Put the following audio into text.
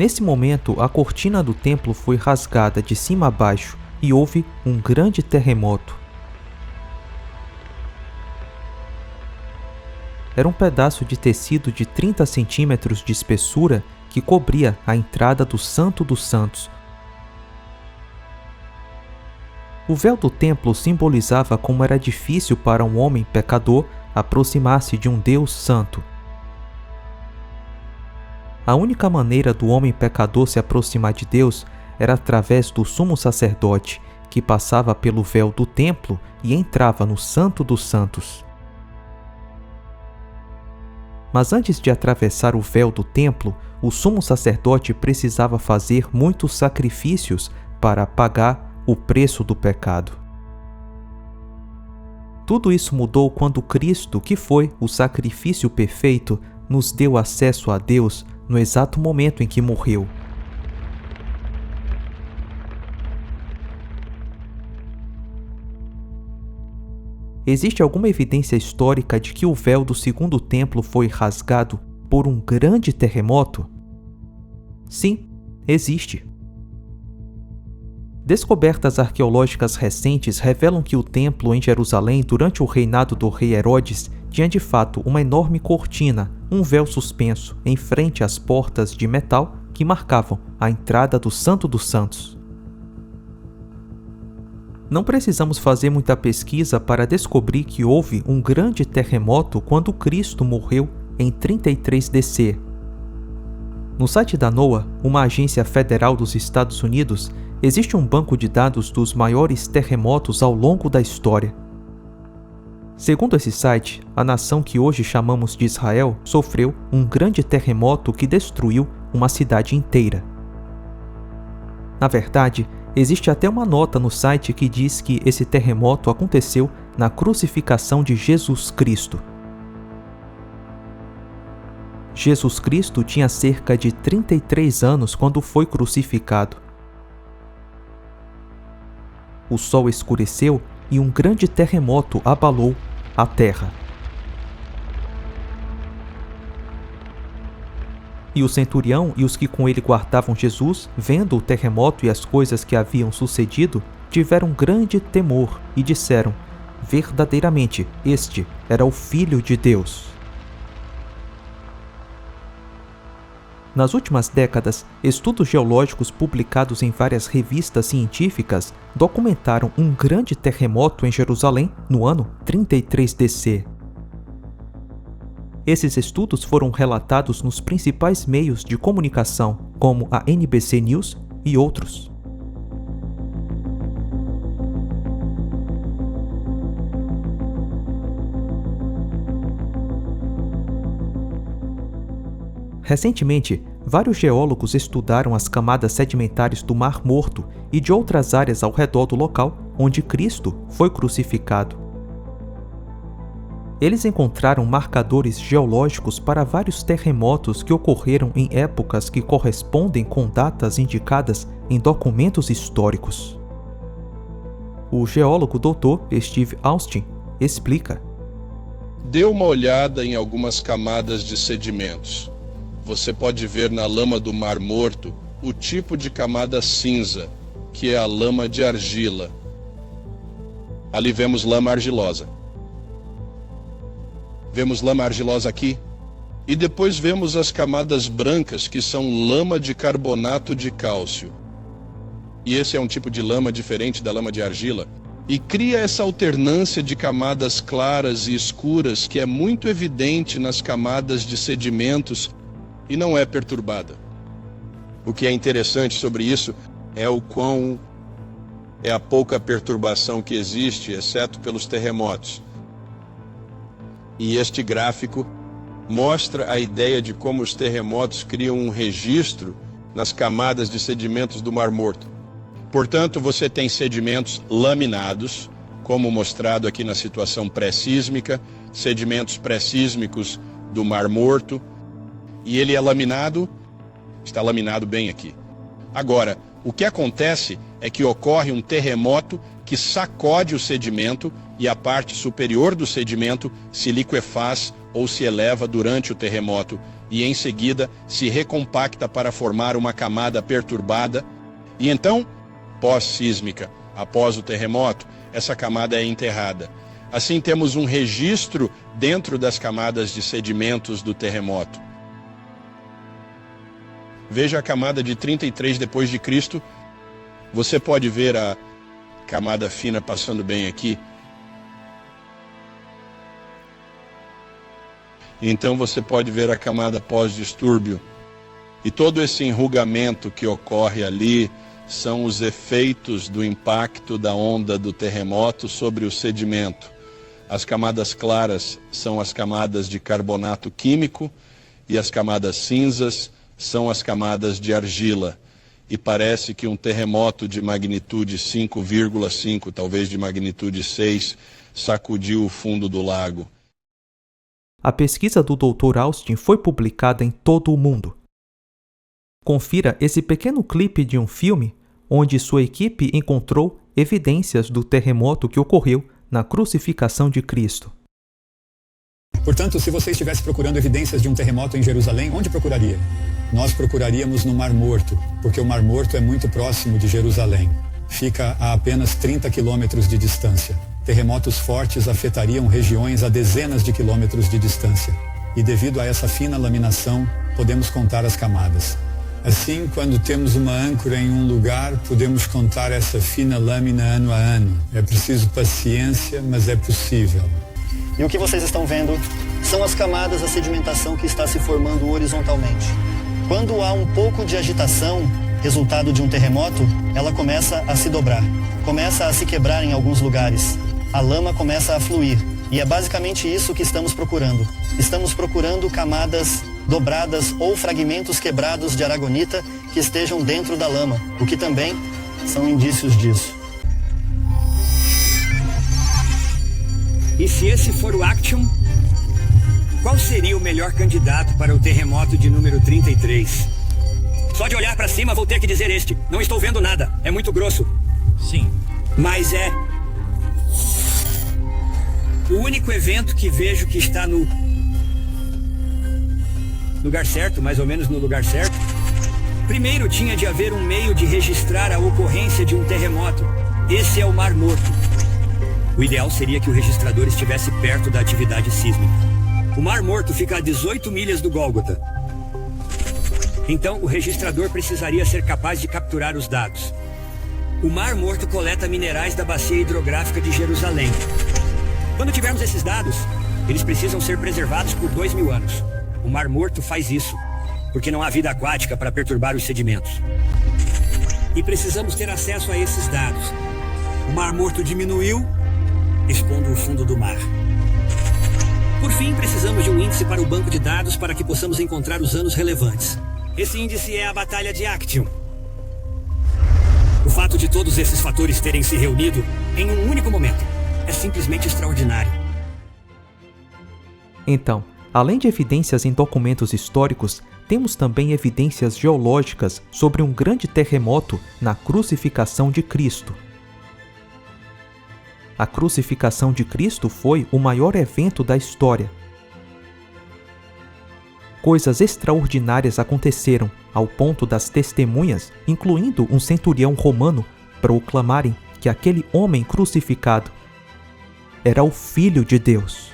Nesse momento, a cortina do templo foi rasgada de cima a baixo e houve um grande terremoto. Era um pedaço de tecido de 30 centímetros de espessura que cobria a entrada do Santo dos Santos. O véu do templo simbolizava como era difícil para um homem pecador aproximar-se de um Deus santo. A única maneira do homem pecador se aproximar de Deus era através do sumo sacerdote, que passava pelo véu do templo e entrava no Santo dos Santos. Mas antes de atravessar o véu do templo, o sumo sacerdote precisava fazer muitos sacrifícios para pagar o preço do pecado. Tudo isso mudou quando Cristo, que foi o sacrifício perfeito, nos deu acesso a Deus no exato momento em que morreu. Existe alguma evidência histórica de que o véu do segundo templo foi rasgado por um grande terremoto? Sim, existe. Descobertas arqueológicas recentes revelam que o templo em Jerusalém, durante o reinado do rei Herodes, tinha de fato uma enorme cortina, um véu suspenso, em frente às portas de metal que marcavam a entrada do Santo dos Santos. Não precisamos fazer muita pesquisa para descobrir que houve um grande terremoto quando Cristo morreu em 33 DC. No site da NOAA, uma agência federal dos Estados Unidos, existe um banco de dados dos maiores terremotos ao longo da história. Segundo esse site, a nação que hoje chamamos de Israel sofreu um grande terremoto que destruiu uma cidade inteira. Na verdade, existe até uma nota no site que diz que esse terremoto aconteceu na crucificação de Jesus Cristo. Jesus Cristo tinha cerca de 33 anos quando foi crucificado. O sol escureceu e um grande terremoto abalou a terra. E o centurião e os que com ele guardavam Jesus, vendo o terremoto e as coisas que haviam sucedido, tiveram grande temor e disseram: verdadeiramente, este era o Filho de Deus. Nas últimas décadas, estudos geológicos publicados em várias revistas científicas documentaram um grande terremoto em Jerusalém no ano 33 DC. Esses estudos foram relatados nos principais meios de comunicação, como a NBC News e outros. Recentemente, vários geólogos estudaram as camadas sedimentares do Mar Morto e de outras áreas ao redor do local onde Cristo foi crucificado. Eles encontraram marcadores geológicos para vários terremotos que ocorreram em épocas que correspondem com datas indicadas em documentos históricos. O geólogo Dr. Steve Austin explica: Dê uma olhada em algumas camadas de sedimentos. Você pode ver na lama do Mar Morto o tipo de camada cinza, que é a lama de argila. Ali vemos lama argilosa. Vemos lama argilosa aqui. E depois vemos as camadas brancas, que são lama de carbonato de cálcio. E esse é um tipo de lama diferente da lama de argila. E cria essa alternância de camadas claras e escuras que é muito evidente nas camadas de sedimentos e não é perturbada. O que é interessante sobre isso é a pouca perturbação que existe, exceto pelos terremotos. E este gráfico mostra a ideia de como os terremotos criam um registro nas camadas de sedimentos do Mar Morto. Portanto, você tem sedimentos laminados, como mostrado aqui na situação pré-sísmica, sedimentos pré-sísmicos do Mar Morto, e ele é laminado, está laminado bem aqui. Agora, o que acontece é que ocorre um terremoto que sacode o sedimento e a parte superior do sedimento se liquefaz ou se eleva durante o terremoto e em seguida se recompacta para formar uma camada perturbada e então, pós-sísmica, após o terremoto, essa camada é enterrada. Assim temos um registro dentro das camadas de sedimentos do terremoto. Veja a camada de 33 depois de Cristo. Você pode ver a camada fina passando bem aqui. Então você pode ver a camada pós-distúrbio. E todo esse enrugamento que ocorre ali são os efeitos do impacto da onda do terremoto sobre o sedimento. As camadas claras são as camadas de carbonato químico e as camadas cinzas são as camadas de argila. E parece que um terremoto de magnitude 5,5, talvez de magnitude 6, sacudiu o fundo do lago. A pesquisa do Dr. Austin foi publicada em todo o mundo. Confira esse pequeno clipe de um filme onde sua equipe encontrou evidências do terremoto que ocorreu na crucificação de Cristo. Portanto, se você estivesse procurando evidências de um terremoto em Jerusalém, onde procuraria? Nós procuraríamos no Mar Morto, porque o Mar Morto é muito próximo de Jerusalém. Fica a apenas 30 quilômetros de distância. Terremotos fortes afetariam regiões a dezenas de quilômetros de distância. E devido a essa fina laminação, podemos contar as camadas. Assim, quando temos uma âncora em um lugar, podemos contar essa fina lâmina ano a ano. É preciso paciência, mas é possível. E o que vocês estão vendo são as camadas da sedimentação que está se formando horizontalmente. Quando há um pouco de agitação, resultado de um terremoto, ela começa a se dobrar, começa a se quebrar em alguns lugares. A lama começa a fluir. E é basicamente isso que estamos procurando. Estamos procurando camadas dobradas ou fragmentos quebrados de aragonita que estejam dentro da lama, o que também são indícios disso. E se esse for o Actium, qual seria o melhor candidato para o terremoto de número 33? Só de olhar para cima vou ter que dizer este. Não estou vendo nada. É muito grosso. Sim. Mas é o único evento que vejo que está no lugar certo, mais ou menos no lugar certo. Primeiro tinha de haver um meio de registrar a ocorrência de um terremoto. Esse é o Mar Morto. O ideal seria que o registrador estivesse perto da atividade sísmica. O Mar Morto fica a 18 milhas do Gólgota. Então o registrador precisaria ser capaz de capturar os dados. O Mar Morto coleta minerais da bacia hidrográfica de Jerusalém. Quando tivermos esses dados, eles precisam ser preservados por 2.000 anos. O Mar Morto faz isso, porque não há vida aquática para perturbar os sedimentos. E precisamos ter acesso a esses dados. O Mar Morto diminuiu, expondo o fundo do mar. Por fim, precisamos de um índice para o banco de dados para que possamos encontrar os anos relevantes. Esse índice é a Batalha de Actium. O fato de todos esses fatores terem se reunido em um único momento é simplesmente extraordinário. Então, além de evidências em documentos históricos, temos também evidências geológicas sobre um grande terremoto na crucificação de Cristo. A crucificação de Cristo foi o maior evento da história. Coisas extraordinárias aconteceram, ao ponto das testemunhas, incluindo um centurião romano, proclamarem que aquele homem crucificado era o Filho de Deus.